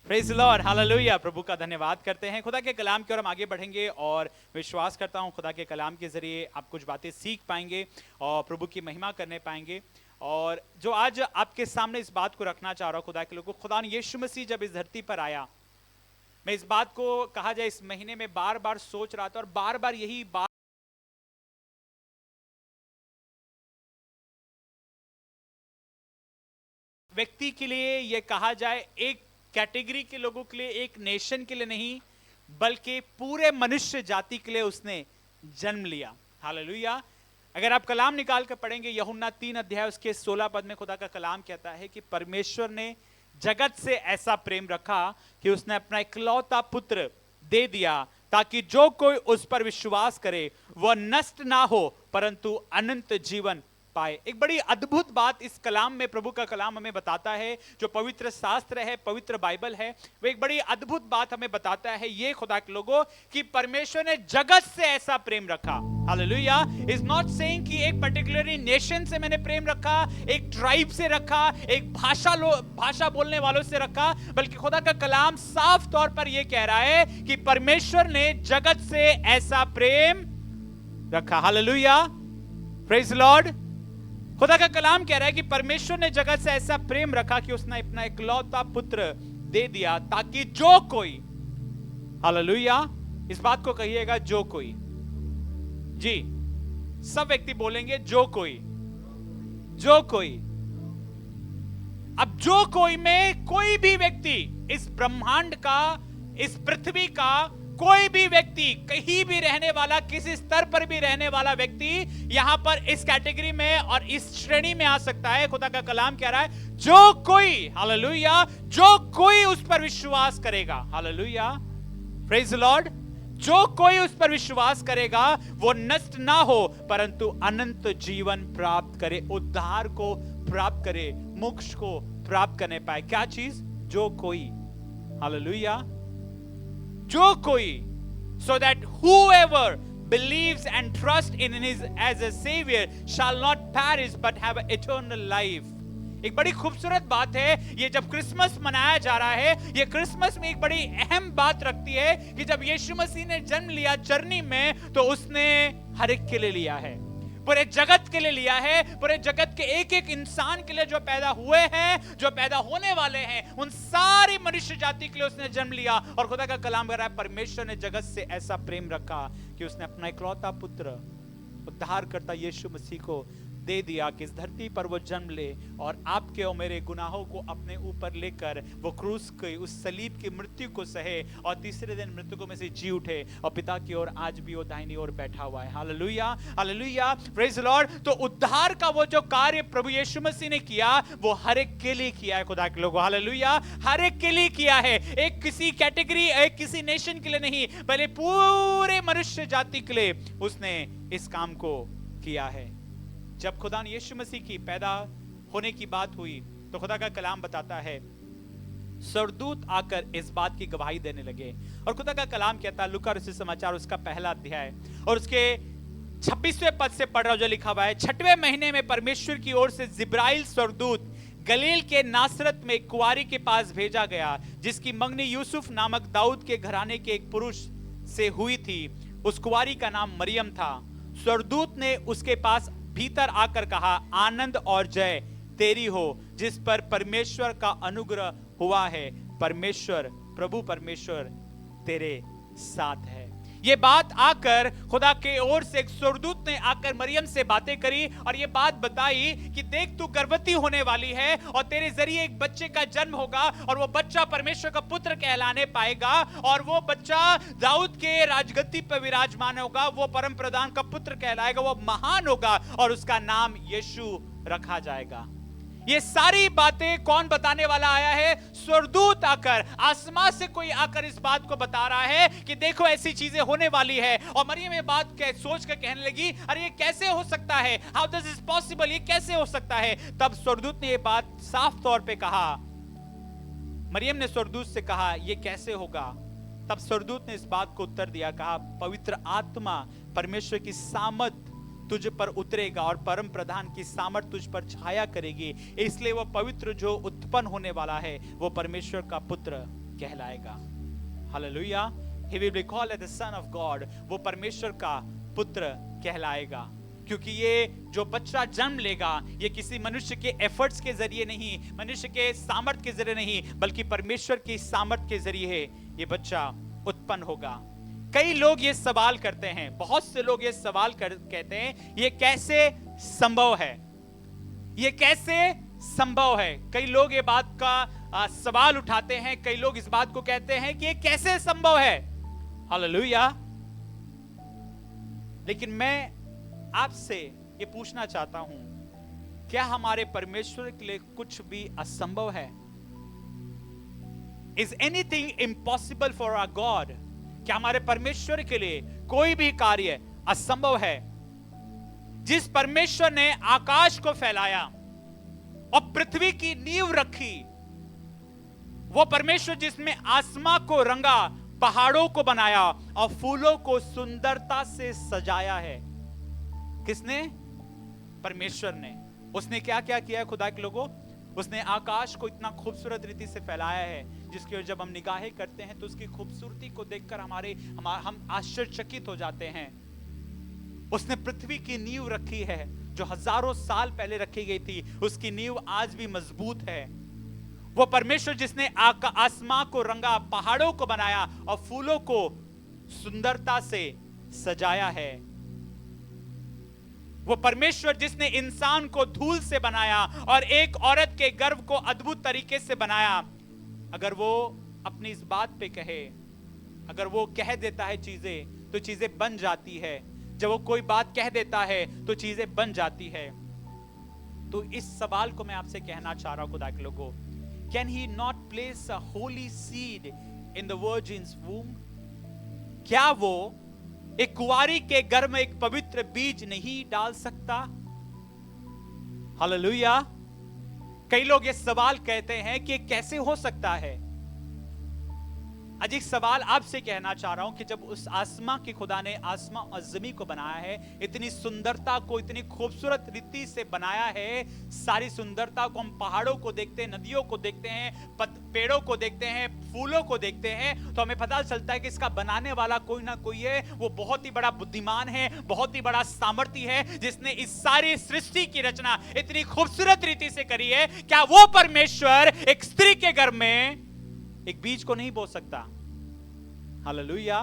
Praise Lord, hallelujah. प्रभु का धन्यवाद करते हैं। खुदा के कलाम की ओर हम आगे बढ़ेंगे और विश्वास करता हूं खुदा के कलाम के जरिए आप कुछ बातें सीख पाएंगे और प्रभु की महिमा करने पाएंगे। और जो आज आपके सामने इस बात को रखना चाह रहा हूं, खुदा के लोगों, खुदा ने यीशु मसीह जब इस धरती पर आया, मैं इस बात को कहा जाए इस महीने में बार बार सोच रहा था और बार बार यही बात व्यक्ति के लिए, ये कहा जाए एक कैटेगरी के लोगों के लिए, एक नेशन के लिए नहीं, बल्कि पूरे मनुष्य जाति के लिए उसने जन्म लिया। हालेलुया। अगर आप कलाम निकाल कर पढ़ेंगे यूहन्ना 3 अध्याय उसके 16 पद में खुदा का कलाम कहता है कि परमेश्वर ने जगत से ऐसा प्रेम रखा कि उसने अपना इकलौता पुत्र दे दिया ताकि जो कोई उस पर विश्वास करे वह नष्ट ना हो परंतु अनंत जीवन पाए। एक बड़ी अद्भुत बात इस कलाम में प्रभु का कलाम हमें बताता है, जो पवित्र शास्त्र है, पवित्र बाइबल है, वो एक बड़ी अद्भुत बात हमें बताता है ये खुदा के लोगों कि परमेश्वर ने जगत से ऐसा प्रेम रखा। हालेलुया। इज नॉट सेइंग कि एक पर्टिकुलरली नेशन से मैंने प्रेम रखा, एक ट्राइब से रखा, एक भाषा बोलने वालों से रखा, बल्कि खुदा का कलाम साफ तौर पर यह कह रहा है कि परमेश्वर ने जगत से ऐसा प्रेम रखा। Hallelujah, praise Lord. खुदा का कलाम कह रहा है कि परमेश्वर ने जगत से ऐसा प्रेम रखा कि उसने अपना इकलौता पुत्र दे दिया ताकि जो कोई, हालेलुया, इस बात को कहिएगा, जो कोई, जी, सब व्यक्ति बोलेंगे जो कोई, जो कोई। अब जो कोई में कोई भी व्यक्ति, इस ब्रह्मांड का, इस पृथ्वी का कोई भी व्यक्ति, कहीं भी रहने वाला, किसी स्तर पर भी रहने वाला व्यक्ति यहां पर इस कैटेगरी में और इस श्रेणी में आ सकता है। खुदा का कलाम कह रहा है जो कोई, हालेलुया, जो कोई उस पर विश्वास करेगा, हालेलुया, प्रेज द लॉर्ड, जो कोई उस पर विश्वास करेगा वो नष्ट ना हो परंतु अनंत जीवन प्राप्त करे, उद्धार को प्राप्त करे, मोक्ष को प्राप्त करने पाए। क्या चीज? जो कोई, हालेलुया, जो कोई, so that whoever believes and trusts in his as a savior shall not perish but have eternal life। एक बड़ी खूबसूरत बात है ये, जब क्रिसमस मनाया जा रहा है, ये क्रिसमस में एक बड़ी अहम बात रखती है कि जब यीशु मसीह ने जन्म लिया चरनी में तो उसने हर एक के लिए लिया है, पूरे जगत के लिए लिया है, पूरे जगत के एक एक इंसान के लिए, जो पैदा हुए हैं, जो पैदा होने वाले हैं, उन सारी मनुष्य जाति के लिए उसने जन्म लिया। और खुदा का कलाम कह रहा है परमेश्वर ने जगत से ऐसा प्रेम रखा कि उसने अपना इकलौता पुत्र, उद्धारकर्ता यीशु मसीह को दे दिया कि इस धरती पर वो जन्म ले और आपके और मेरे गुनाहों को अपने ऊपर लेकर वो क्रूस की, उस सलीब की मृत्यु को सहे और तीसरे दिन मृतकों में से जी उठे और पिता की ओर आज भी वो दाहिनी ओर बैठा हुआ है। Hallelujah, hallelujah, praise the Lord. तो उद्धार का वो जो कार्य प्रभु यीशु मसीह ने किया वो हर एक के लिए किया है। खुदा के लोगों, हालेलुया, हर एक के लिए किया है, एक किसी कैटेगरी, एक किसी नेशन के लिए नहीं, बल्कि पूरे मनुष्य जाति के लिए उसने इस काम को किया है। जब खुदा ने यीशु मसीह की पैदा होने की बात हुई तो खुदा का कलाम बताता है स्वर्गदूत आकर इस बात की गवाही देने लगे। और खुदा का कलाम कहता है, लूका रचित समाचार उसका पहला अध्याय और उसके 26वें पद से पढ़ रहा हूं, जो लिखा हुआ है, 6वें महीने में परमेश्वर की ओर से जिब्राइल स्वर्गदूत गलील के नासरत में एक कुंवारी के पास भेजा गया जिसकी मंगनी यूसुफ नामक दाऊद के घराने के एक पुरुष से हुई थी। उस कुंवारी का नाम मरियम था। स्वर्गदूत ने उसके पास भीतर आकर कहा, आनंद और जय तेरी हो जिस पर परमेश्वर का अनुग्रह हुआ है, परमेश्वर, प्रभु परमेश्वर तेरे साथ है। ये बात आकर खुदा के ओर से एक स्वर्गदूत ने आकर मरियम से बातें करी और ये बात बताई कि देख, तू गर्भवती होने वाली है और तेरे जरिए एक बच्चे का जन्म होगा और वो बच्चा परमेश्वर का पुत्र कहलाने पाएगा और वो बच्चा दाऊद के राजगद्दी पर विराजमान होगा, वो परम प्रधान का पुत्र कहलाएगा, वो महान होगा और उसका नाम यीशु रखा जाएगा। ये सारी बातें कौन बताने वाला आया है? स्वर्गदूत आकर, आसमान से कोई आकर इस बात को बता रहा है कि देखो ऐसी चीजें होने वाली है। और मरियम ये बात सोच कर कहने लगी, अरे ये कैसे हो सकता है? How this is possible? ये कैसे हो सकता है? तब स्वर्गदूत ने ये बात साफ तौर पे कहा, मरियम ने स्वर्गदूत से कहा ये कैसे होगा? तब स्वर्गदूत ने इस बात को उत्तर दिया, कहा पवित्र आत्मा, परमेश्वर की सामर्थ तुझ पर उतरेगा और परम प्रधान की सामर्थ तुझ पर छाया करेगी, इसलिए वह पवित्र जो उत्पन्न होने वाला है वो परमेश्वर का पुत्र कहलाएगा। Hallelujah. He will be called as the son of God. वो परमेश्वर का पुत्र कहलाएगा, क्योंकि ये जो बच्चा जन्म लेगा ये किसी मनुष्य के एफर्ट्स के जरिए नहीं, मनुष्य के सामर्थ्य के जरिए नहीं, बल्कि परमेश्वर की सामर्थ्य के जरिए ये बच्चा उत्पन्न होगा। कई लोग ये सवाल करते हैं, बहुत से लोग ये सवाल कहते हैं, ये कैसे संभव है, ये कैसे संभव है। कई लोग ये बात का सवाल उठाते हैं, कई लोग इस बात को कहते हैं कि ये कैसे संभव है। हालेलुया। लेकिन मैं आपसे ये पूछना चाहता हूं, क्या हमारे परमेश्वर के लिए कुछ भी असंभव है? Is anything impossible for our God? क्या हमारे परमेश्वर के लिए कोई भी कार्य असंभव है? जिस परमेश्वर ने आकाश को फैलाया और पृथ्वी की नींव रखी, वो परमेश्वर जिसमें आसमां को रंगा, पहाड़ों को बनाया और फूलों को सुंदरता से सजाया है, किसने? परमेश्वर ने। उसने क्या क्या किया है खुदा के लोगों? उसने आकाश को इतना खूबसूरत रीति से फैलाया है, जिसकी जब हम निगाहें करते हैं तो उसकी खूबसूरती को देखकर हम आश्चर्यचकित हो जाते हैं। उसने पृथ्वी की नींव रखी है जो हजारों साल पहले रखी गई थी, उसकी नींव आज भी मजबूत है। वो परमेश्वर जिसने आसमां को रंगा, पहाड़ों को बनाया और फूलों को सुंदरता से सजाया है। वो परमेश्वर जिसने इंसान को धूल से बनाया और एक औरत के गर्भ को अद्भुत तरीके से बनाया, अगर वो अपनी इस बात पे कहे, अगर वो कह देता है चीजें, तो चीजें बन जाती है। जब वो कोई बात कह देता है तो चीजें बन जाती है। तो इस सवाल को मैं आपसे कहना चाह रहा हूं खुदा के लोगों, Can he not place a holy seed in the virgin's womb? क्या वो एक कुंवारी के गर्भ में एक पवित्र बीज नहीं डाल सकता? हालेलुया। कई लोग ये सवाल कहते हैं कि कैसे हो सकता है। आज एक सवाल आपसे कहना चाह रहा हूं कि जब उस आसमां के खुदा ने आसमां और जमीन को बनाया है, इतनी सुंदरता को इतनी खूबसूरत रीति से बनाया है, सारी सुंदरता को हम पहाड़ों को देखते हैं, नदियों को देखते हैं, पेड़ों को देखते हैं, फूलों को देखते हैं, तो हमें पता चलता है कि इसका बनाने वाला कोई ना कोई है। वो बहुत ही बड़ा बुद्धिमान है, बहुत ही बड़ा सामर्थी है, जिसने इस सारी सृष्टि की रचना इतनी खूबसूरत रीति से करी है। क्या वो परमेश्वर एक स्त्री के गर्भ में एक बीज को नहीं बो सकता? हालेलुया।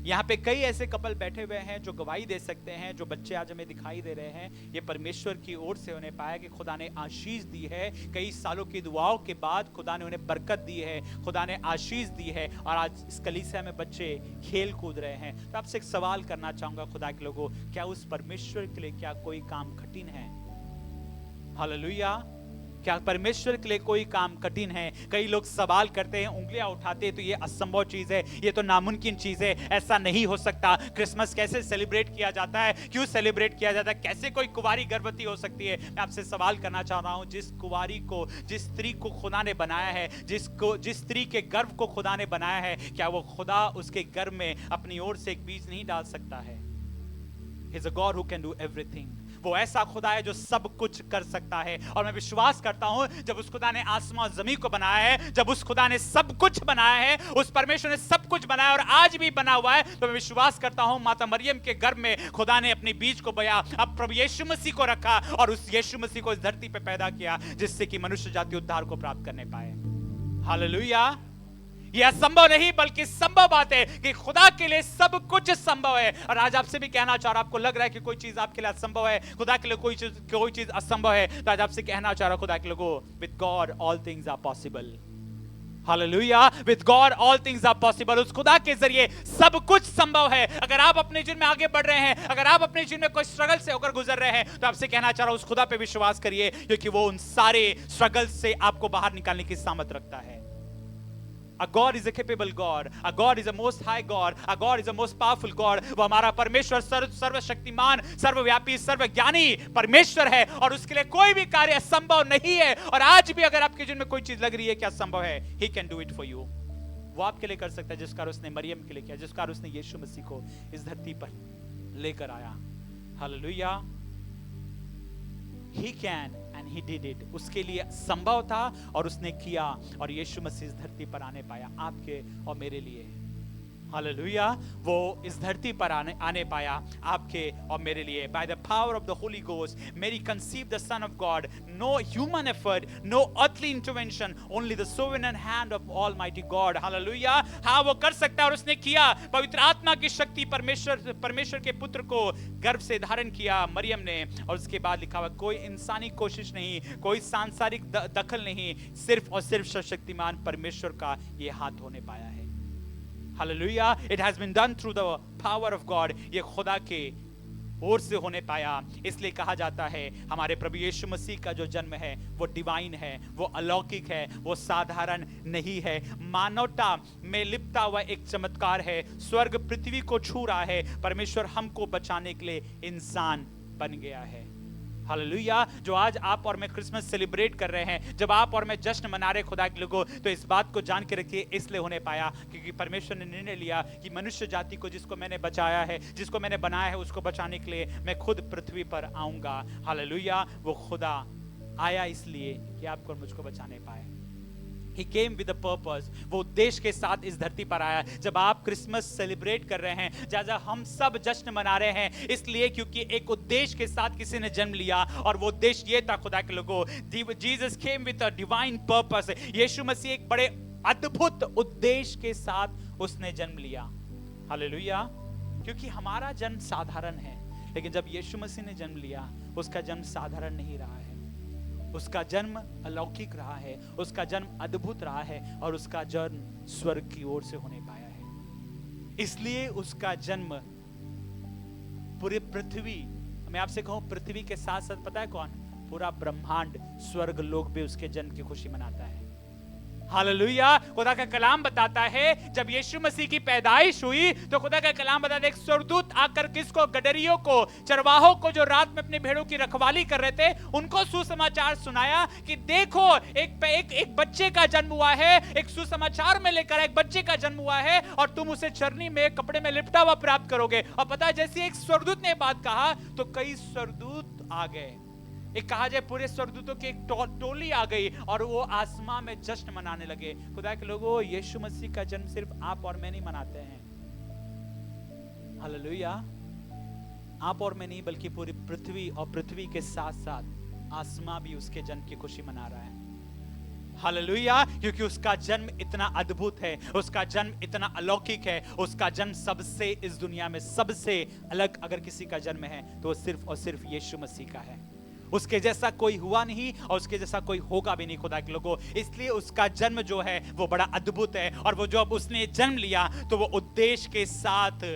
यहाँ पे कई ऐसे कपल बैठे हुए हैं जो गवाही दे सकते हैं, जो बच्चे आज हमें दिखाई दे रहे हैं, ये परमेश्वर की ओर से उन्हें पाया कि खुदा ने आशीष दी है। कई सालों की दुआओं के बाद खुदा ने उन्हें बरकत दी है, खुदा ने आशीष दी है, और आज इस कलीसिया में बच्चे खेल कूद रहे हैं। तो आपसे एक सवाल करना चाहूंगा खुदा के लोगों, क्या उस परमेश्वर के लिए क्या कोई काम कठिन है? हालेलुया। क्या परमेश्वर के लिए कोई काम कठिन है? कई लोग सवाल करते हैं, उंगलियां उठाते हैं, तो ये असंभव चीज है, ये तो नामुमकिन चीज है, ऐसा नहीं हो सकता। क्रिसमस कैसे सेलिब्रेट किया जाता है? क्यों सेलिब्रेट किया जाता है? कैसे कोई कुंवारी गर्भवती हो सकती है? मैं आपसे सवाल करना चाह रहा हूं, जिस कुंवारी को, जिस स्त्री को खुदा ने बनाया है, जिस स्त्री के गर्भ को खुदा ने बनाया है, क्या वो खुदा उसके गर्भ में अपनी ओर से एक बीज नहीं डाल सकता है? He is a God who can do everything. वो ऐसा खुदा है जो सब कुछ कर सकता है। और मैं विश्वास करता हूं, जब उस खुदा ने आसमान और जमीन को बनाया है, जब उस खुदा ने सब कुछ बनाया है, उस परमेश्वर ने सब कुछ बनाया और आज भी बना हुआ है, तो मैं विश्वास करता हूं माता मरियम के गर्भ में खुदा ने अपने बीज को बोया, अब प्रभु यीशु मसीह को रखा और उस यीशु मसीह को इस धरती पे पैदा किया, जिससे कि मनुष्य जाति उद्धार को प्राप्त करने पाए। हालेलुया। यह असंभव नहीं बल्कि संभव बात है कि खुदा के लिए सब कुछ संभव है। और आज आपसे भी कहना चाह रहा हूं, आपको लग रहा है कि कोई चीज आपके लिए असंभव है, खुदा के लिए कोई चीज असंभव है, तो आज आपसे कहना चाह रहा हूं खुदा के लोगों, with God all things are possible. Hallelujah. With God all things are possible. उस खुदा के जरिए सब कुछ संभव है। अगर आप अपने जीवन में आगे बढ़ रहे हैं, अगर आप अपने जीवन में कोई स्ट्रगल से होकर गुजर रहे हैं, तो आपसे कहना चाह रहा हूं उस खुदा पे विश्वास करिए, क्योंकि वो उन सारे स्ट्रगल से आपको बाहर निकालने की सामर्थ रखता है। Our God is a capable God. Our God is a most high God. Our God is a most powerful God. वो हमारा परमेश्वर सर्वशक्तिमान, सर्वव्यापी, सर्वज्ञानी परमेश्वर है और उसके लिए कोई भी कार्य असंभव नहीं है। और आज भी अगर आपके जीवन में कोई चीज लग रही है कि असंभव है, He can do it for you. वो आपके लिए कर सकता है जिस कार्य उसने मरियम के लिए किया, जिस कार्य उसने यीशु मसीह को इस धरती पर लेकर आया। Hallelujah. He can and he did it. उसके लिए संभव था और उसने किया, और यीशु मसीह इस धरती पर आने पाया आपके और मेरे लिए। हालेलुया। वो इस धरती पर आने पाया आपके और मेरे लिए। By the power of the holy ghost Mary conceive the son of God, no human effort, no earthly intervention, only the sovereign hand of almighty God. Hallelujah. हाँ, वो कर सकता है और उसने किया। पवित्र आत्मा की शक्ति परमेश्वर के पुत्र को गर्भ से धारण किया मरियम ने, और उसके बाद लिखा हुआ कोई इंसानी कोशिश नहीं, कोई सांसारिक दखल नहीं, सिर्फ और सिर्फ सशक्तिमान परमेश्वर का ये हाथ होने पाया है। Hallelujah. It has been done through the power of God. ये खुदा के ओर से होने पाया। इसलिए कहा जाता है हमारे प्रभु यीशु मसीह का जो जन्म है वो डिवाइन है, वो अलौकिक है, वो साधारण नहीं है, मानवता में लिपटा हुआ एक चमत्कार है। स्वर्ग पृथ्वी को छू रहा है, परमेश्वर हमको बचाने के लिए इंसान बन गया है। हालेलुया। जो आज आप और मैं क्रिसमस सेलिब्रेट कर रहे हैं, जब आप और मैं जश्न मना रहे खुदा के लोगों, तो इस बात को जान के रखिए इसलिए होने पाया क्योंकि परमेश्वर ने निर्णय लिया कि मनुष्य जाति को जिसको मैंने बचाया है, जिसको मैंने बनाया है, उसको बचाने के लिए मैं खुद पृथ्वी पर आऊंगा। हालेलुया। वो खुदा आया इसलिए कि आपको और मुझको बचाने पाए। He came with a purpose. वो उद्देश्य के साथ इस धरती पर आया। जब आप क्रिसमस सेलिब्रेट कर रहे हैं, जैसा हम सब जश्न मना रहे हैं, इसलिए क्योंकि एक उद्देश्य के साथ किसी ने जन्म लिया, और वो उद्देश्य ये था खुदा के लोगों, Jesus came with a divine purpose. यीशु मसीह एक बड़े अद्भुत उद्देश्य के साथ उसने जन्म लिया। हालेलुया। क्योंकि हमारा जन्म साधारण है, लेकिन जब यीशु मसीह ने जन्म लिया, उसका जन्म साधारण नहीं रहा है, उसका जन्म अलौकिक रहा है, उसका जन्म अद्भुत रहा है, और उसका जन्म स्वर्ग की ओर से होने पाया है। इसलिए उसका जन्म पूरी पृथ्वी, मैं आपसे कहूं पृथ्वी के साथ साथ पता है कौन, पूरा ब्रह्मांड, स्वर्ग लोग भी उसके जन्म की खुशी मनाता है। हालेलुया। खुदा का कलाम बताता है जब यीशु मसीह की पैदाइश हुई तो खुदा का कलाम बताता है एक स्वर्गदूत आकर किसको, गडरियों को, चरवाहों को जो रात में अपने भेड़ों की रखवाली कर रहे थे, उनको सुसमाचार सुनाया कि देखो एक बच्चे का जन्म हुआ है, एक सुसमाचार में लेकर एक बच्चे का जन्म हुआ है, और तुम उसे चरनी में कपड़े में लिपटा हुआ प्राप्त करोगे। और पता है जैसे एक स्वर्गदूत ने बात कहा तो कई स्वर्गदूत आ गए, एक कहा जाए पूरे स्वर्गदूतों की एक टोली आ गई, और वो आसमां में जश्न मनाने लगे। खुदा के लोगों, यीशु मसीह का जन्म सिर्फ आप और मैं नहीं मनाते हैं। हालेलुया। आप और मैं नहीं, बल्कि पूरी पृथ्वी, और पृथ्वी के साथ साथ आसमां भी उसके जन्म की खुशी मना रहा है। हालेलुया। क्योंकि उसका जन्म इतना अद्भुत है, उसका जन्म इतना अलौकिक है, उसका जन्म सबसे, इस दुनिया में सबसे अलग अगर किसी का जन्म है तो वो सिर्फ और सिर्फ यीशु मसीह का है। उसके जैसा कोई हुआ नहीं और उसके जैसा कोई होगा भी नहीं खुदा के लोगों। इसलिए उसका जन्म जो है वो बड़ा अद्भुत है, और वो जब उसने जन्म लिया तो वो उद्देश्य के साथ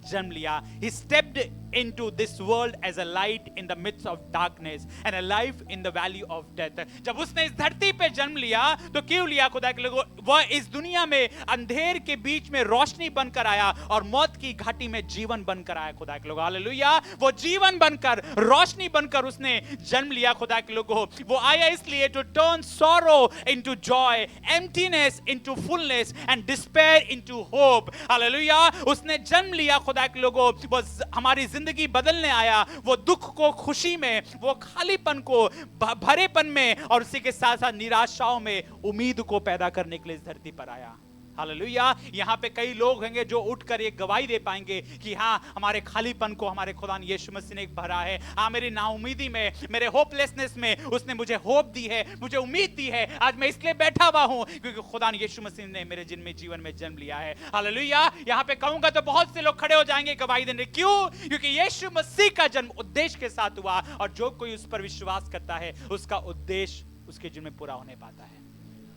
जन्म लिया। He stepped into this world as a light in the midst of darkness and a life in the valley of death. जब उसने इस धरती पे जन्म लिया तो क्यों लिया खुदा के लोगों, वह इस दुनिया में अंधेर के बीच में रोशनी बनकर आया और मौत की घाटी में जीवन बनकर आया खुदा के लोगों। हालेलुया। वो जीवन बनकर, रोशनी बनकर उसने जन्म लिया खुदा के लोगों। वो आया इसलिए to turn sorrow into joy, emptiness into fullness and despair into hope. Hallelujah. उसने जन्म लिया खुदा के लोगों, वो हमारी जिंदगी बदलने आया, वो दुख को खुशी में, वो खालीपन को भरेपन में, और उसी के साथ साथ निराशाओं में उम्मीद को पैदा करने के लिए इस धरती पर आया। हालेलुया। यहाँ पे कई लोग होंगे जो उठकर एक गवाही दे पाएंगे कि हाँ, हमारे खालीपन को हमारे खुदा यीशु मसीह ने भरा है। हाँ, मेरी नाउमीदी में, मेरे होपलेसनेस में उसने मुझे होप दी है, मुझे उम्मीद दी है। आज मैं इसलिए बैठा हुआ हूँ क्योंकि खुदा यीशु मसीह ने मेरे जीवन में जन्म लिया है। हालेलुया। यहाँ पे कहूंगा तो बहुत से लोग खड़े हो जाएंगे गवाही देने। क्यों? क्योंकि यीशु मसीह का जन्म उद्देश्य के साथ हुआ, और जो कोई उस पर विश्वास करता है उसका उद्देश्य उसके जीवन में पूरा होने पाता है।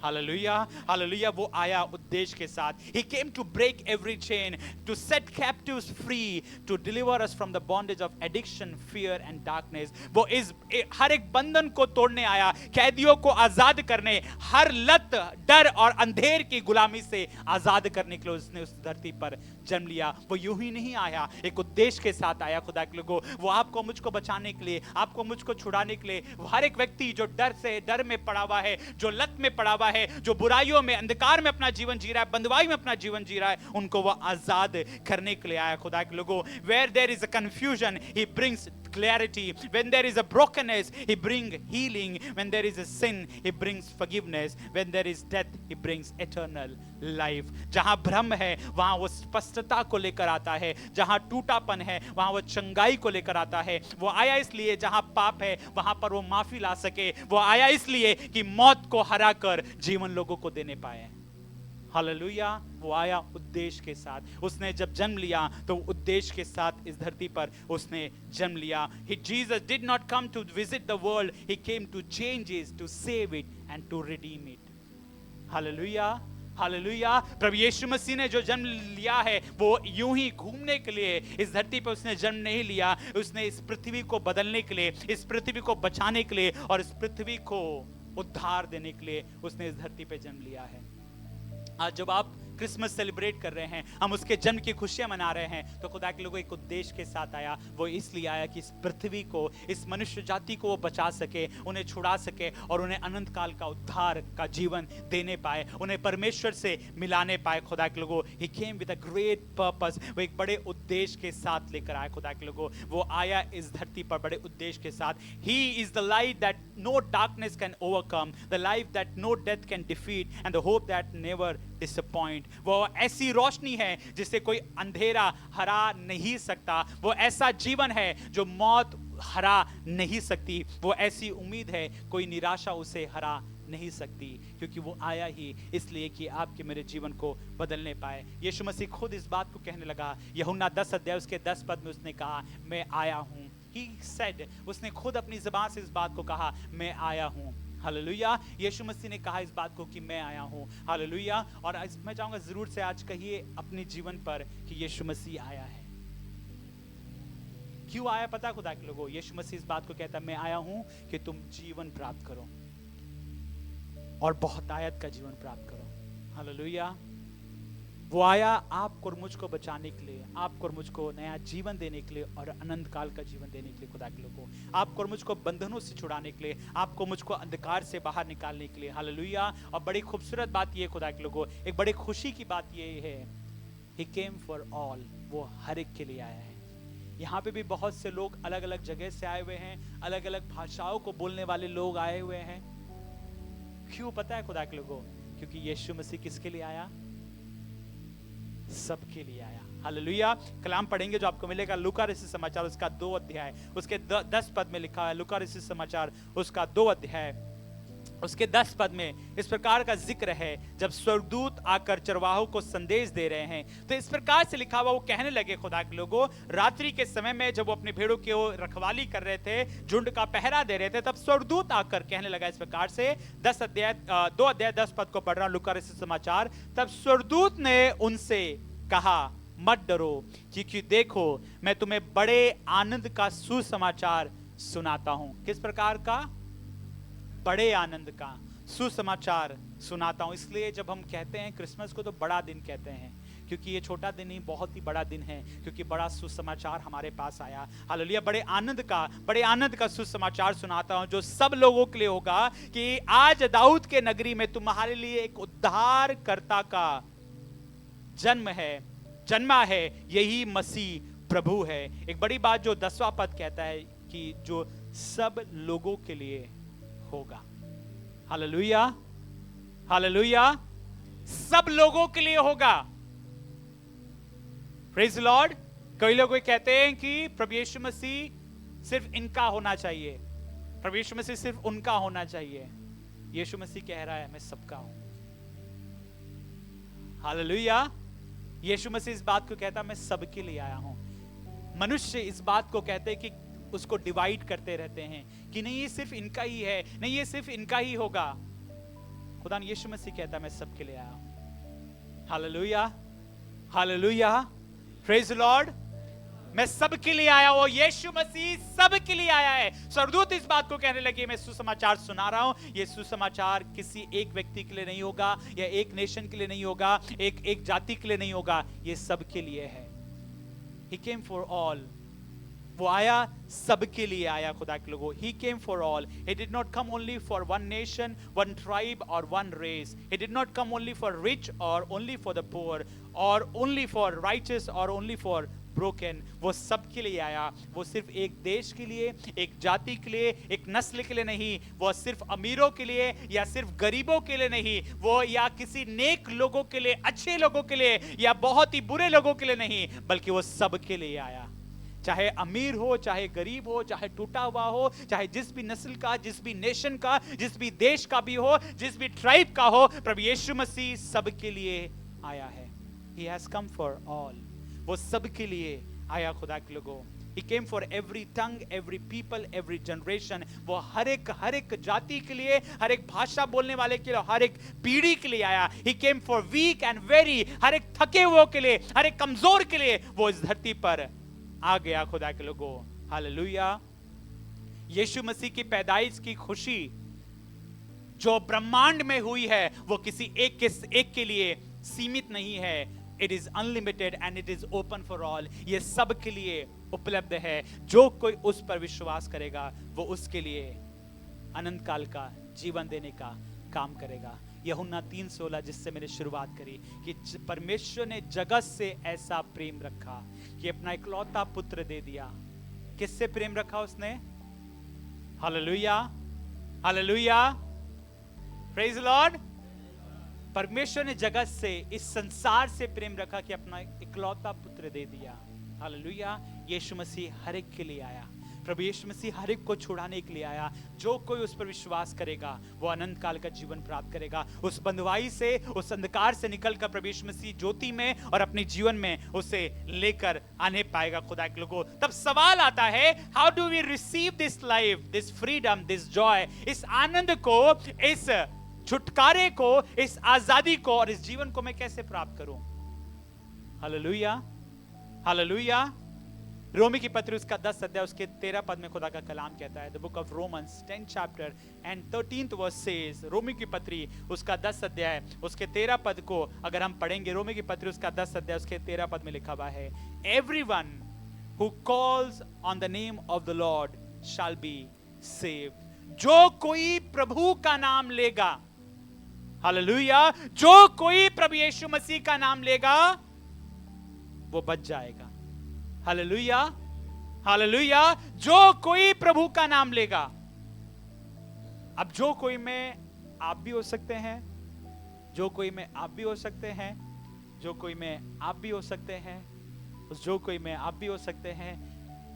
हालेलुया। हालेलुया। वो आया उद्देश्य के साथ। He came to break every chain, to set captives free, to deliver us from the bondage of addiction, fear and darkness. वो इस हर एक बंधन को तोड़ने आया, कैदियों को आजाद करने, हर लत, डर और अंधेर की गुलामी से आजाद करने के लिए उसने उस धरती पर जन्म लिया। वो यूं ही नहीं आया, एक उद्देश्य के साथ आया खुदा के लोगों। वो आपको मुझको बचाने के लिए, आपको मुझको छुड़ाने के लिए, हर एक व्यक्ति जो डर में पड़ा हुआ है, जो लत में पड़ा हुआ है, जो बुराइयों में, अंधकार में अपना जीवन जी रहा है, बंदवाई में अपना जीवन जी रहा है, उनको वो आजाद करने के लिए आया खुदा के लोगों। Where there is a confusion, he brings clarity. When there is a brokenness, he brings healing. When there is a sin, he brings forgiveness. When there is death, he brings eternal life. जहां भ्रम है वहां वो स्पष्टता को लेकर आता है, जहां टूटापन है वहां वो चंगाई को लेकर आता है। वो आया इसलिए जहां पाप है वहां पर वो माफी ला सके। वो आया इसलिए कि मौत को हराकर जीवन लोगों को देने पाए। हालेलुया। वो आया उद्देश्य के साथ। उसने जब जन्म लिया तो उद्देश्य के साथ इस धरती पर उसने जन्म लिया। Jesus did not come to visit the world, he came to change it, to save it and to redeem it. Hallelujah, hallelujah. प्रभु यीशु मसीह ने जो जन्म लिया है वो यूं ही घूमने के लिए इस धरती पर उसने जन्म नहीं लिया। उसने इस पृथ्वी को बदलने के लिए, इस पृथ्वी को बचाने के लिए और इस पृथ्वी को उद्धार देने के लिए उसने इस धरती पर जन्म लिया है। आज जब आप क्रिसमस सेलिब्रेट कर रहे हैं, हम उसके जन्म की खुशियां मना रहे हैं, तो खुदा के लोगों एक उद्देश्य के साथ आया। वो इसलिए आया कि इस पृथ्वी को, इस मनुष्य जाति को वो बचा सके, उन्हें छुड़ा सके और उन्हें अनंत काल का उद्धार का जीवन देने पाए, उन्हें परमेश्वर से मिलाने पाए। खुदा के लोगों, he came with a great purpose. वो एक बड़े उद्देश्य के साथ लेकर आया। खुदा के लोगों, वो आया इस धरती पर बड़े उद्देश्य के साथ। He is the light that no darkness can overcome, the life that no death can defeat and the hope that never disappoint. वो ऐसी रोशनी है जिसे कोई अंधेरा हरा नहीं सकता। वो ऐसा जीवन है जो मौत हरा नहीं सकती। वो ऐसी उम्मीद है कोई निराशा उसे हरा नहीं सकती, क्योंकि वो आया ही इसलिए कि आपके मेरे जीवन को बदलने पाए। यीशु मसीह खुद इस बात को कहने लगा। यूहन्ना 10 अध्याय उसके 10 पद में उसने कहा, मैं आया हूं। He said, उसने खुद अपनी ज़बान से इस बात को कहा, मैं आया हूं। हालेलुया। यीशु मसीह ने कहा इस बात को कि मैं आया हूं। हालेलुया। और मैं चाहूंगा जरूर से आज कहिए अपने जीवन पर कि यीशु मसीह आया है। क्यों आया पता खुदा के लोगों? यीशु मसीह इस बात को कहता है, मैं आया हूं कि तुम जीवन प्राप्त करो और बहुतायत का जीवन प्राप्त करो। हालेलुया। वो आया आपको और मुझको बचाने के लिए, आपको और मुझको नया जीवन देने के लिए और अनंत काल का जीवन देने के लिए। खुदा के लोगों, आपको और मुझको बंधनों से छुड़ाने के लिए, आपको मुझको अंधकार से बाहर निकालने के लिए। हालेलुया। और बड़ी खूबसूरत बात ये खुदा के लोगों, एक बड़ी खुशी की बात ये है, ही केम फॉर ऑल। वो हर एक के लिए आया है। यहाँ पे भी बहुत से लोग अलग अलग जगह से आए हुए हैं, अलग अलग भाषाओं को बोलने वाले लोग आए हुए हैं। क्यों पता है खुदा के लोगों? क्योंकि यीशु मसीह किसके लिए आया? सबके लिए आया। हालेलुया। कलाम पढ़ेंगे जो आपको मिलेगा लूका रचित समाचार उसका 2 अध्याय उसके 10 पद में लिखा है। लूका रचित समाचार उसका 2 अध्याय उसके 10 पद में इस प्रकार का जिक्र है, जब स्वर्गदूत आकर चरवाहों को संदेश दे रहे हैं। तो इस प्रकार से लिखा हुआ, वो कहने लगे खुदा के लोगों, रात्रि के समय में जब वो अपने भेड़ों की रखवाली कर रहे थे, झुंड का पहरा दे रहे थे, तब स्वर्गदूत आकर कहने लगा इस प्रकार से। 2 अध्याय 10 पद को पढ़ रहा हूं, लूका रचित समाचार। तब स्वर्गदूत ने उनसे कहा, मत डरो, क्योंकि देखो मैं तुम्हें बड़े आनंद का सुसमाचार सुनाता हूं। किस प्रकार का? बड़े आनंद का सुसमाचार सुनाता हूं। इसलिए जब हम कहते हैं क्रिसमस को तो बड़ा दिन कहते हैं, क्योंकि ये छोटा दिन नहीं, बहुत ही बड़ा दिन है, क्योंकि बड़ा सुसमाचार हमारे पास आया। हालेलुया। बड़े आनंद का सुसमाचार सुनाता हूं, जो सब लोगों के लिए होगा, कि आज दाऊद के नगरी में तुम्हारे लिए एक उद्धारकर्ता का जन्मा है, यही मसीह प्रभु है। एक बड़ी बात जो 10वां पद कहता है कि जो सब लोगों के लिए होगा। Hallelujah, hallelujah. सब लोगों के लिए होगा। Praise the Lord. कई लोग कहते हैं कि प्रभु यीशु मसीह सिर्फ इनका होना चाहिए, प्रभु यीशु मसीह सिर्फ उनका होना चाहिए। यीशु मसीह कह रहा है, मैं सबका हूं। हालेलुया। यीशु मसीह इस बात को कहता, मैं सबके लिए आया हूं। मनुष्य इस बात को कहते हैं कि उसको डिवाइड करते रहते हैं कि नहीं ये सिर्फ इनका ही है, नहीं ये सिर्फ इनका ही होगा। खुदा यीशु मसीह कहता, मैं सबके लिए आया हूं। Hallelujah, hallelujah. Praise the Lord. मैं सबके लिए आया हूं। यीशु मसीह सबके लिए आया है। स्वर्गदूत इस बात को कहने लगे, मैं सुसमाचार सुना रहा हूं। ये सुसमाचार किसी एक व्यक्ति के लिए नहीं होगा, या एक नेशन के लिए नहीं होगा, एक जाति के लिए नहीं होगा, ये सबके लिए है। He came for all. वो आया, सबके लिए आया। खुदा के लोगों, He came for all. He did not come only for one nation, one tribe or one race. He did not come only for rich or only for the poor or only for righteous or only for broken, वो सबके लिए आया। वो सिर्फ एक देश के लिए, एक जाति के लिए, एक नस्ल के लिए नहीं, वो सिर्फ अमीरों के लिए या सिर्फ गरीबों के लिए नहीं, वो या किसी नेक लोगों के लिए, अच्छे लोगों के लिए या बहुत ही बुरे लोगों के लिए नहीं, बल्कि वो सबके लिए आया। चाहे अमीर हो, चाहे गरीब हो, चाहे टूटा हुआ हो, चाहे जिस भी नस्ल का, जिस भी नेशन का, जिस भी देश का भी हो, जिस भी ट्राइब का हो, प्रभु यीशु मसीह सबके लिए आया है। He has come for all. वो सबके लिए आया खुदा के लोगों। He came for every tongue, every people, every generation. वो हर एक जाति के लिए, हर एक भाषा बोलने वाले के लिए, हर एक पीढ़ी के लिए आया। He came for weak and weary. हर एक थके हुए के लिए, हर एक कमजोर के लिए वो इस धरती पर आ गया खुदा के लोगों। हालेलुया। यीशु मसीह की पैदाइश की खुशी जो ब्रह्मांड में हुई है, वो किसी एक के लिए सीमित नहीं है। It is unlimited and it is open for all. ये सब के लिए उपलब्ध है। जो कोई उस पर विश्वास करेगा वो उसके लिए अनंत काल का जीवन देने का काम करेगा। यूहन्ना 3:16 जिससे मैंने शुरुआत करी कि परमेश्वर ने जगत से ऐसा प्रेम रखा कि अपना इकलौता पुत्र दे दिया। किससे प्रेम रखा उसने? Hallelujah, hallelujah, praise the Lord. परमेश्वर ने जगत से, इस संसार से प्रेम रखा कि अपना इकलौता पुत्र दे दिया। हालेलुया। यीशु मसीह हर एक के लिए आया। प्रभु यीशु मसीह हर एक को छुड़ाने के लिए आया। जो कोई उस पर विश्वास करेगा वो अनंत काल का जीवन प्राप्त करेगा। उस बंधुआई से, उस अंधकार से निकलकर प्रभु यीशु मसीह ज्योति में और अपने जीवन में उसे लेकर आने पाएगा खुदा के लोगों। तब सवाल आता है, how do we receive this life, this freedom, this joy, इस आनंद को, इस छुटकारे को, इस आजादी को और इस जीवन को मैं कैसे प्राप्त करूं? Hallelujah, hallelujah. रोमी की पत्री उसका 10 अध्याय उसके 13 पद में खुदा का कलाम कहता है, the book of Romans 10 chapter and 13th verse says, रोमी की पत्री उसका 10 अध्याय उसके 13 पद को अगर हम पढ़ेंगे, रोमी की पत्री उसका 10 अध्याय उसके 13 पद में लिखा हुआ है, everyone who calls on the name of the Lord shall be saved. जो कोई प्रभु का नाम लेगा, हालेलुया, जो कोई प्रभु यीशु मसीह का नाम लेगा वो बच जाएगा। Hallelujah, hallelujah. जो कोई प्रभु का नाम लेगा। अब जो कोई में आप भी हो सकते हैं, जो कोई में आप भी हो सकते हैं, जो कोई में आप भी हो सकते हैं, उस जो कोई में आप भी हो सकते हैं,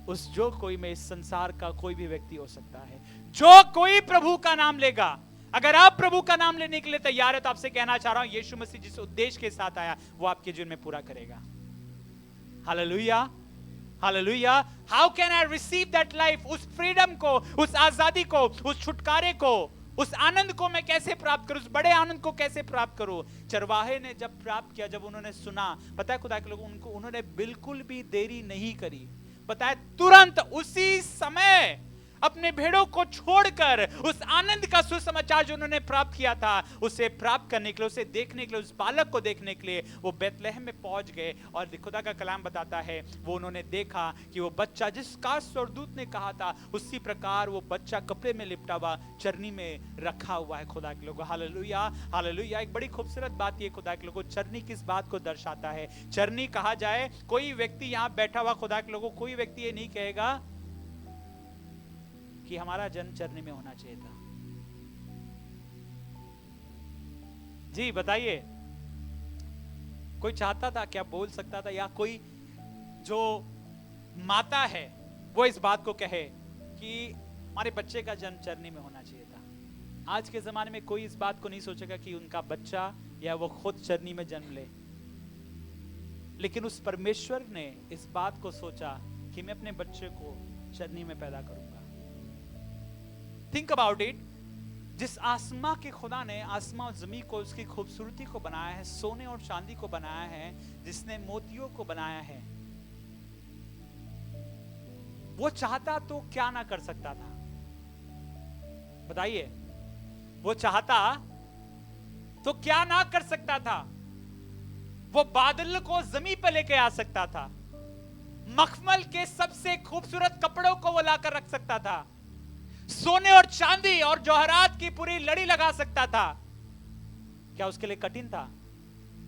उस जो कोई में इस संसार का कोई भी व्यक्ति हो सकता है। जो कोई प्रभु का नाम लेगा। अगर आप प्रभु का नाम लेने के लिए तैयार है तो आपसे कहना चाह रहा हूं, यीशु मसीह जिस उद्देश्य के साथ आया वो आपके जीवन में पूरा करेगा। Hallelujah, hallelujah. How can I receive that life? उस फ्रीडम को, उस आजादी को, उस छुटकारे को, उस आनंद को मैं कैसे प्राप्त करूं? उस बड़े आनंद को कैसे प्राप्त करूं? चरवाहे ने जब प्राप्त किया, जब उन्होंने सुना, पता है खुदा के लोग, उन्होंने बिल्कुल भी देरी नहीं करी। पता है, तुरंत उसी समय अपने भेड़ों को छोड़कर उस आनंद का सुसमाचार जो उन्होंने प्राप्त किया था, उसे प्राप्त करने के लिए, उसे देखने के लिए, उस बालक को देखने के लिए वो बैतलहम में पहुंच गए। और खुदा का कलाम बताता है, वो उन्होंने देखा कि वो बच्चा जिसका स्वर्गदूत ने कहा था, उसी प्रकार वो बच्चा कपड़े में लिपटा हुआ चरनी में रखा हुआ है। खुदा के लोगों, हालेलुया, हालेलुया। एक बड़ी खूबसूरत बात ये खुदा के लोगों, चरनी किस बात को दर्शाता है? चरनी कहा जाए, कोई व्यक्ति यहां बैठा हुआ खुदा के लोगों, कोई व्यक्ति ये नहीं कहेगा कि हमारा जन्म चरनी में होना चाहिए था। जी बताइए, कोई चाहता था क्या? बोल सकता था? या कोई जो माता है वो इस बात को कहे कि हमारे बच्चे का जन्म चरनी में होना चाहिए था? आज के जमाने में कोई इस बात को नहीं सोचेगा कि उनका बच्चा या वो खुद चरनी में जन्म ले। लेकिन उस परमेश्वर ने इस बात को सोचा कि मैं अपने बच्चे को चरनी में पैदा करूंगा। Think about it. जिस आसमां के खुदा ने आसमां और जमीन को, उसकी खूबसूरती को बनाया है, सोने और चांदी को बनाया है, जिसने मोतियों को बनाया है, वो चाहता तो क्या ना कर सकता था? बताइए, वो चाहता तो क्या ना कर सकता था? वो बादल को जमीन पर लेके आ सकता था, मखमल के सबसे खूबसूरत कपड़ों को वो लाकर रख सकता था, सोने और चांदी और जौहरात की पूरी लड़ी लगा सकता था। क्या उसके लिए कठिन था?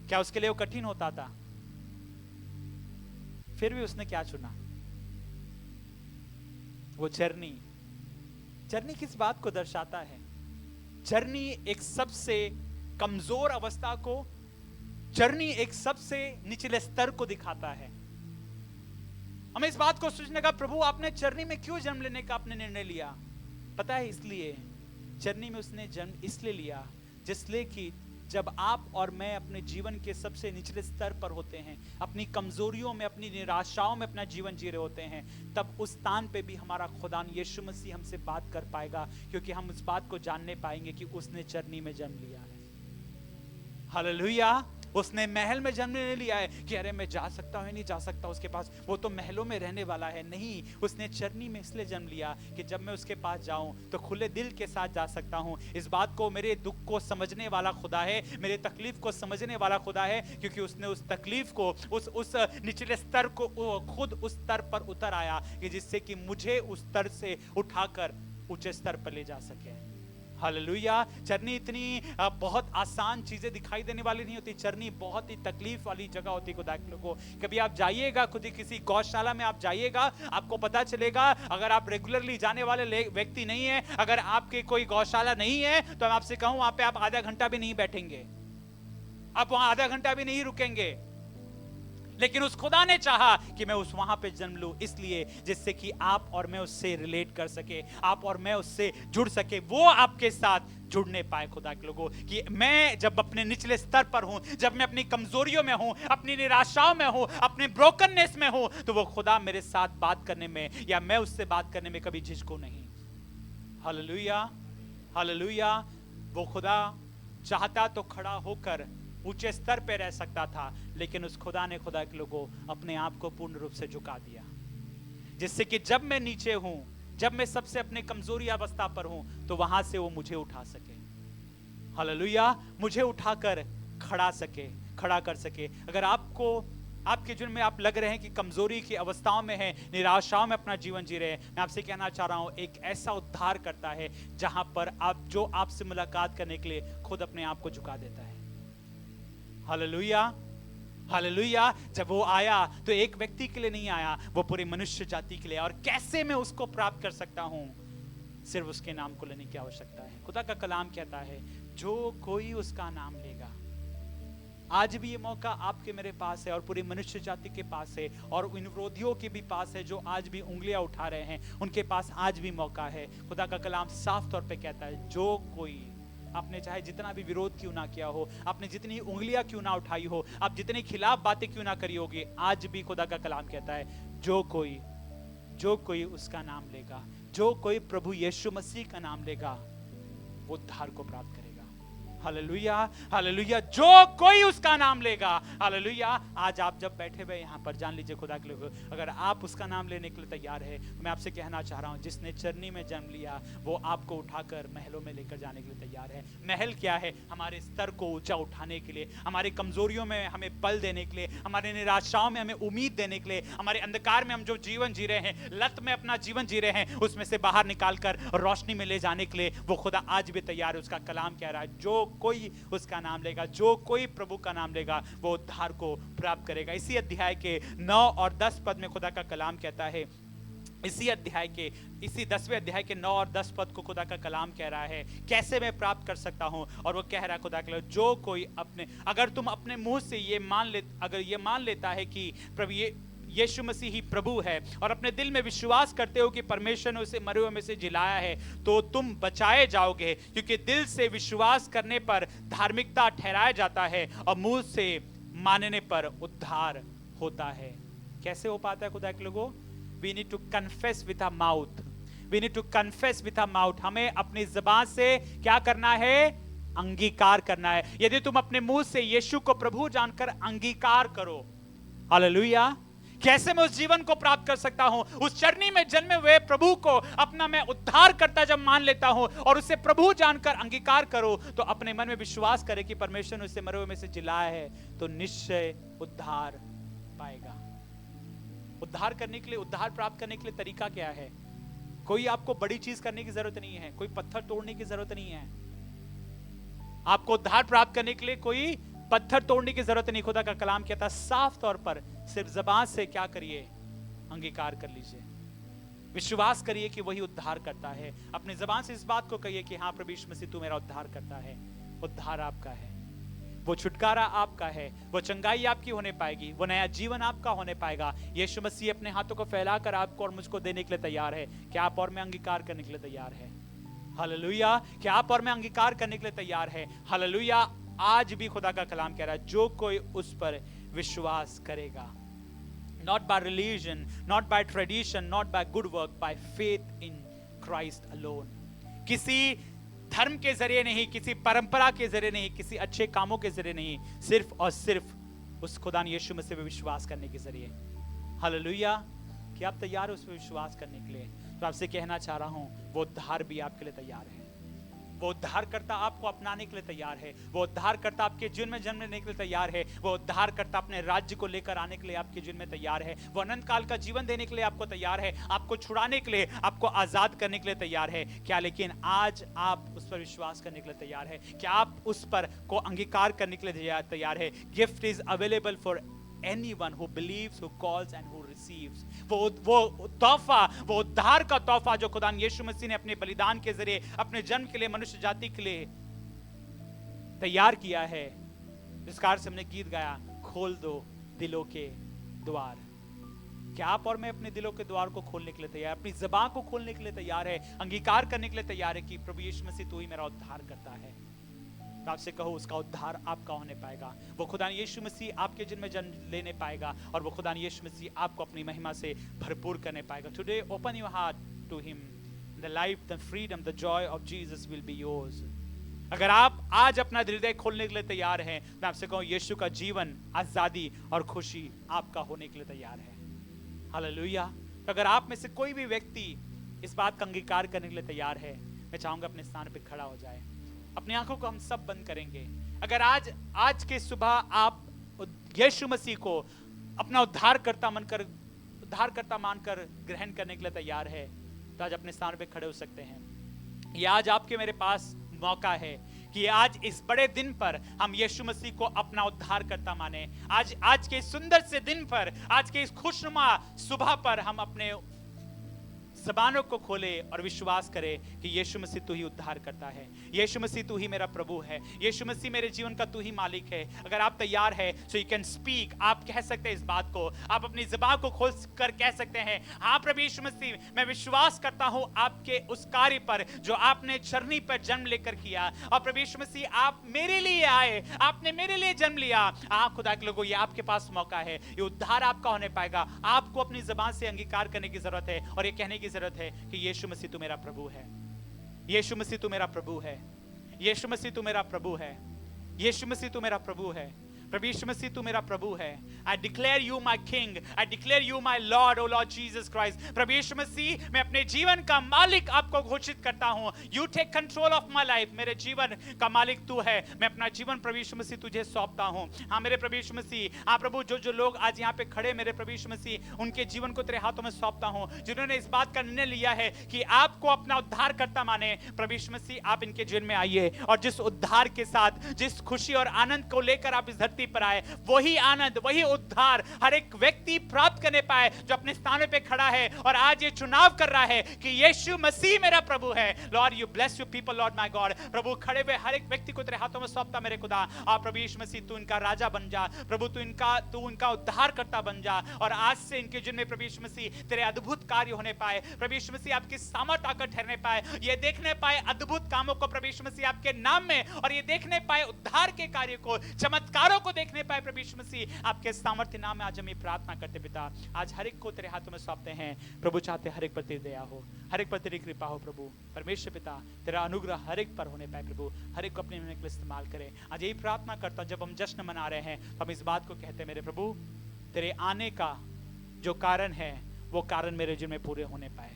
क्या उसके लिए वो कठिन होता था? फिर भी उसने क्या चुना? वो जर्नी। जर्नी किस बात को दर्शाता है? जर्नी एक सबसे कमजोर अवस्था को, जर्नी एक सबसे निचले स्तर को दिखाता है। हमें इस बात को सोचने का, प्रभु आपने जर्नी में क्यों जन्म लेने का आपने निर्णय लिया? पता है, इसलिए जर्नी में उसने जन्म इसलिए लिया जिसलिए कि जब आप और मैं अपने जीवन के सबसे निचले स्तर पर होते हैं, अपनी कमजोरियों में, अपनी निराशाओं में अपना जीवन जी रहे होते हैं, तब उस स्थान पे भी हमारा खुदान यीशु मसीह हमसे बात कर पाएगा, क्योंकि हम उस बात को जानने पाएंगे कि उसने जर्नी में जन्म लिया है। हालेलुया। उसने महल में जन्म ले लिया है कि अरे मैं जा सकता हूं, नहीं जा सकता उसके पास, वो तो महलों में रहने वाला है। नहीं, उसने जर्नी में इसलिए जन्म लिया कि जब मैं उसके पास जाऊं तो खुले दिल के साथ जा सकता हूं। इस बात को, मेरे दुख को समझने वाला खुदा है, मेरे तकलीफ को समझने वाला खुदा है, क्योंकि उसने उस तकलीफ को, उस निचले स्तर को खुद उस स्तर पर उतर आया कि जिससे कि मुझे उस स्तर से उठाकर ऊंचे स्तर पर ले जा सके। हालेलुया। चरनी इतनी बहुत आसान चीजें दिखाई देने वाली नहीं होती। चरनी बहुत ही तकलीफ वाली जगह होती है खुदा के लोगों को। कभी आप जाइएगा, खुद ही किसी गौशाला में आप जाइएगा, आपको पता चलेगा, अगर आप रेगुलरली जाने वाले व्यक्ति नहीं है, अगर आपके कोई गौशाला नहीं है, तो मैं आपसे कहूं वहां पे आप आधा घंटा भी नहीं बैठेंगे, आप वहां आधा घंटा भी नहीं रुकेंगे। लेकिन उस खुदा ने चाहा कि मैं उस वहां पे जन्म लूं, इसलिए जिससे कि आप और मैं उससे रिलेट कर सके, आप और मैं उससे जुड़ सके, वो आपके साथ जुड़ने पाए खुदा के लोगों। कि मैं जब अपने निचले स्तर पर हूं, जब मैं अपनी कमजोरियों में हूं, अपनी निराशाओं में हूं, अपने ब्रोकननेस में हूं, तो वो खुदा मेरे साथ बात करने में या मैं उससे बात करने में कभी झिझको नहीं। Hallelujah, hallelujah. वो खुदा चाहता तो खड़ा होकर ऊंचे स्तर पे रह सकता था, लेकिन उस खुदा ने, खुदा के लोगों, अपने आप को पूर्ण रूप से झुका दिया, जिससे कि जब मैं नीचे हूं, जब मैं सबसे अपने कमजोरी अवस्था पर हूं, तो वहां से वो मुझे उठा सके। हालेलुया। मुझे उठाकर खड़ा कर सके। अगर आपको, आपके जीवन में आप लग रहे हैं कि कमजोरी की अवस्थाओं में हैं, निराशाओं में अपना जीवन जी रहे हैं, मैं आपसे कहना चाह रहा हूं, एक ऐसा उद्धार करता है जहां पर आप, जो आपसे मुलाकात करने के लिए खुद अपने आप को झुका देता है। Hallelujah, hallelujah. जब वो आया तो एक व्यक्ति के लिए नहीं आया, वो पूरी मनुष्य जाति के लिए। और कैसे मैं उसको प्राप्त कर सकता हूं? सिर्फ उसके नाम को लेने की आवश्यकता है। खुदा का कलाम कहता है, जो कोई उसका नाम लेगा। आज भी ये मौका आपके मेरे पास है और पूरी मनुष्य जाति के पास है, और इन विरोधियों के भी पास है जो आज भी उंगलियां उठा रहे हैं, उनके पास आज भी मौका है। खुदा का कलाम साफ तौर पे कहता है, जो कोई, आपने चाहे जितना भी विरोध क्यों ना किया हो, आपने जितनी उंगलियां क्यों ना उठाई हो, आप जितने खिलाफ बातें क्यों ना करी होगी, आज भी खुदा का कलाम कहता है, जो कोई उसका नाम लेगा, जो कोई प्रभु यीशु मसीह का नाम लेगा, वो उद्धार को प्राप्त करेगा। Hallelujah, hallelujah. जो कोई उसका नाम लेगा। हालेलुया। आज आप जब बैठे हुए यहाँ पर, जान लीजिए खुदा के लोग, अगर आप उसका नाम लेने के लिए तैयार है, तो मैं आपसे कहना चाह रहा हूँ, जिसने चरनी में जन्म लिया, वो आपको उठाकर महलों में लेकर जाने के लिए तैयार है। महल क्या है? हमारे स्तर को ऊंचा उठाने के लिए, हमारी कमजोरियों में हमें बल देने के लिए, हमारे निराशाओं में हमें उम्मीद देने के लिए, हमारे अंधकार में हम जो जीवन जी रहे हैं, लत में अपना जीवन जी रहे हैं, उसमें से बाहर निकालकर रोशनी में ले जाने के लिए वो खुदा आज भी तैयार है। उसका कलाम कह रहा है, जो कोई उसका नाम लेगा, जो कोई प्रभु का नाम लेगा, वो उद्धार को प्राप्त करेगा। इसी अध्याय के 9 और 10 पद में खुदा का कलाम कहता है, इसी 10वें अध्याय के 9 और 10 पद को खुदा का कलाम कह रहा है, कैसे मैं प्राप्त कर सकता हूं? और वो कह रहा है खुदा के, जो कोई अपने, अगर तुम अपने मुंह से अगर ये मान लेता है कि प्रभु यीशु मसीह ही प्रभु है, और अपने दिल में विश्वास करते हो कि परमेश्वर ने उसे मरे हुए में से जिलाया है, तो तुम बचाए जाओगे। क्योंकि दिल से विश्वास करने पर धार्मिकता ठहराया जाता है, और मुंह से मानने पर उद्धार होता है। कैसे हो पाता है खुदा के लोगों? We need to confess with our mouth. We need to confess with our mouth. हमें अपनी ज़बान से क्या करना है? अंगीकार करना है। यदि तुम अपने मुंह से यीशु को प्रभु जानकर अंगीकार करो, हालेलुया। कैसे मैं उस जीवन को प्राप्त कर सकता हूं? उस चरनी में जन्मे हुए प्रभु को अपना मैं उद्धार करता जब मान लेता हूं और उसे प्रभु जानकर अंगीकार करो, तो अपने मन में विश्वास करे कि परमेश्वर ने उसे मरे हुए में से जिलाया है, तो निश्चय उद्धार पाएगा। उद्धार करने के लिए, उद्धार प्राप्त करने के लिए तरीका क्या है? कोई आपको बड़ी चीज करने की जरूरत नहीं है, कोई पत्थर तोड़ने की जरूरत नहीं है। आपको उद्धार प्राप्त करने के लिए कोई पत्थर तोड़ने की जरूरत नहीं। खुदा का कलाम कहता है साफ तौर पर सिर्फ जबान से क्या करिए, अंगीकार कर लीजिए, विश्वास करिए कि वही उद्धार करता है। अपनी जबान से इस बात को कहिए कि हाँ प्रभु यीशु मसीह तू मेरा उद्धार करता है। उद्धार आपका है, वो छुटकारा आपका है, वो चंगाई आपकी होने पाएगी, वो नया जीवन आपका होने पाएगा। यीशु मसीह अपने हाथों को फैलाकर आपको और मुझको देने के लिए तैयार है। क्या आप और मैं अंगीकार करने के लिए तैयार है? हालेलुया। क्या आप और मैं अंगीकार करने के लिए तैयार है? हालेलुया। आज भी खुदा का कलाम कह रहा है जो कोई उस पर विश्वास करेगा, not by religion, not by tradition, not by good work, by faith in Christ alone. किसी धर्म के जरिए नहीं, किसी परंपरा के जरिए नहीं, किसी अच्छे कामों के जरिए नहीं, सिर्फ और सिर्फ उस खुदा यीशु मसीह पे विश्वास करने के जरिए। हालेलुया। क्या आप तैयार हो उस पर विश्वास करने के लिए? तो आपसे कहना चाह रहा हूं वो उद्धार भी आपके लिए तैयार है। वो उद्धारकर्ता आपको अपनाने के लिए तैयार है। वो उद्धारकर्ता आपके जीवन में जन्म लेने के लिए तैयार है। वो उद्धारकर्ता अपने राज्य को लेकर आने के लिए आपके जीवन में तैयार है। वो अनंत काल का जीवन देने के लिए आपको तैयार है, आपको छुड़ाने के लिए, आपको आजाद करने के लिए तैयार है। क्या लेकिन आज आप उस पर विश्वास करने के लिए तैयार है? क्या आप उस पर को अंगीकार करने के लिए तैयार है? Gift is available for anyone who believes, who calls and who receives. वो तोहफा, वो उद्धार का तोहफा जो खुदा यीशु मसीह ने अपने बलिदान के जरिए अपने जन्म के लिए, मनुष्य जाति के लिए तैयार किया है। जिस कार से हमने गीत गाया, खोल दो दिलों के द्वार। क्या आप और मैं अपने दिलों के द्वार को खोलने के लिए तैयार, अपनी ज़बान को खोलने के लिए तैयार है, अंगीकार करने के लिए तैयार है कि प्रभु यीशु मसीह तू ही मेरा उद्धार करता है? तो आपसे कहो उसका उद्धार आपका होने पाएगा। वो खुदा यीशु मसीह आपके जिन में जन्म लेने पाएगा और वो खुदा यीशु मसीह आपको अपनी महिमा से भरपूर करने पाएगा। Today open your heart to him. The life, the freedom, the joy of Jesus will be yours. अगर आप आज अपना हृदय खोलने के लिए तैयार हैं, मैं आपसे कहूं यीशु का जीवन, आजादी और खुशी आपका होने के लिए तैयार है। हालेलुया। तो अगर आप में से कोई भी व्यक्ति इस बात का अंगीकार करने के लिए तैयार है, मैं चाहूंगा अपने स्थान पे खड़ा हो जाए। अपनी आंखों को हम सब बंद करेंगे। अगर आज के सुबह आप यीशु मसीह को अपना उद्धारकर्ता मानकर ग्रहण करने के लिए तैयार है, तो आज अपने स्थान पे खड़े हो सकते हैं। ये आज आपके मेरे पास मौका है कि आज इस बड़े दिन पर हम यीशु मसीह को अपना उद्धारकर्ता माने। आज के सुंदर से दिन पर, आज के इस खुशनुमा सुबह पर हम अपने ज़बानों को खोले और विश्वास करे कि यीशु मसीह तू ही उद्धार करता है, यीशु मसीह तू ही मेरा प्रभु है, यीशु मसीह मेरे जीवन का तू ही मालिक है। अगर आप तैयार है सो यू कैन स्पीक। आप कह सकते हैं इस बात को, आप अपनी ज़बान को खोल कर कह सकते हैं, हाँ प्रभु यीशु मसीह मैं विश्वास करता हूँ आपके उस कार्य पर जो आपने चरनी पर जन्म लेकर किया। और प्रभु यीशु मसीह आप मेरे लिए आए, आपने मेरे लिए जन्म लिया। आप खुदा के लोगों, ये आपके पास मौका है, ये उद्धार आपका होने पाएगा। आपको अपनी ज़बान से अंगीकार करने की जरूरत है और ये कहने की जरूरत है कि यीशु मसीह तू मेरा प्रभु है, यीशु मसीह तू मेरा प्रभु है, यीशु मसीह तू मेरा प्रभु है, यीशु मसीह तू मेरा प्रभु है, प्रभु यीशु मसीह तू मेरा प्रभु है। I declare you my king, I declare you my lord, O lord Jesus Christ. प्रभु यीशु मसीह मैं अपने जीवन का मालिक आपको घोषित करता हूँ। You take control of my life. मेरे जीवन का मालिक तू है, मैं अपना जीवन प्रभु यीशु मसीह तुझे सौंपता हूँ। हाँ मेरे प्रभु यीशु मसीह, हाँ प्रभु जो लोग आज यहाँ पे खड़े मेरे प्रभु यीशु मसीह, उनके जीवन को तेरे हाथों में सौंपता हूँ, जिन्होंने इस बात का निर्णय लिया है कि आपको अपना उद्धार करता माने। प्रभु यीशु मसीह आप इनके जीवन में आइए और जिस उद्धार के साथ, जिस खुशी और आनंद को लेकर आप इस धरती पर आए, वही आनंद, वही उद्धार हर एक व्यक्ति प्राप्त करने पाए जो अपने स्थान पे खड़ा है और आज ये चुनाव कर रहा है कि यीशु मसीह मेरा प्रभु है। Lord you bless you people, lord my God. प्रभु खड़े हुए हर एक व्यक्ति को तेरे हाथों में सौंपता मेरे खुदा। और प्रभु यीशु मसीह तू इनका राजा बन जा, प्रभु तू इनका उद्धारकर्ता बन जा। और आज से इनके जिनमें प्रभु यीशु मसीह तेरे अद्भुत कार्य होने पाए, प्रभु यीशु मसीह आपकी सामर्थ आकर ठहरने पाए, ये देखने पाए अद्भुत कामों को प्रभु यीशु मसीह आपके नाम में, और ये देखने पाए उद्धार के कार्य को, चमत्कारों को देखने पाए प्रभु यीशु मसीह आपके सामर्थ्य नाम में। आज हम ये प्रार्थना करते पिता, आज हर एक को तेरे हाथों में सौंपते हैं प्रभु। चाहते हर एक पर तेरी दया हो, हर एक पर तेरी कृपा हो प्रभु। परमेश्वर पिता तेरा अनुग्रह हर एक पर होने पाए प्रभु, हर एक को अपने में इस्तेमाल करें। आज यही प्रार्थना करता जब हम जश्न मना रहे हैं तो हम इस बात को कहते हैं मेरे प्रभु, तेरे आने का जो कारण है वो कारण मेरे जीवन में पूरे होने पाए।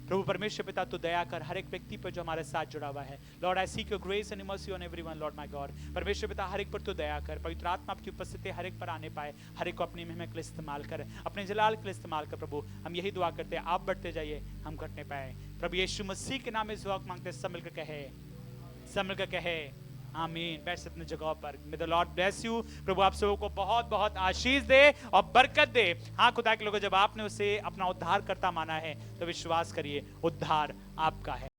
प्रभु परमेश्वर पिता तू दया कर हर एक व्यक्ति पर जो हमारे साथ जुड़ा हुआ है। Lord I seek your grace and mercy on everyone, Lord my God. परमेश्वर पिता हर एक पर तू दया कर, पवित्र आत्मा आपकी उपस्थिति हर एक पर आने पाए, हर एक को अपनी महिमा के लिए इस्तेमाल कर, अपने जलाल के लिए इस्तेमाल कर प्रभु। हम यही दुआ करते हैं, आप बढ़ते जाइए, हम घटने पाए। प्रभु यीशु मसीह के नाम में दुआ मांगते हैं, सब मिलकर कहे आमीन। बैठ सकते अपनी जगह पर। May the lord bless you. प्रभु आप सबों को बहुत बहुत आशीष दे और बरकत दे। हाँ खुदा के लोगों, जब आपने उसे अपना उद्धार करता माना है तो विश्वास करिए उद्धार आपका है।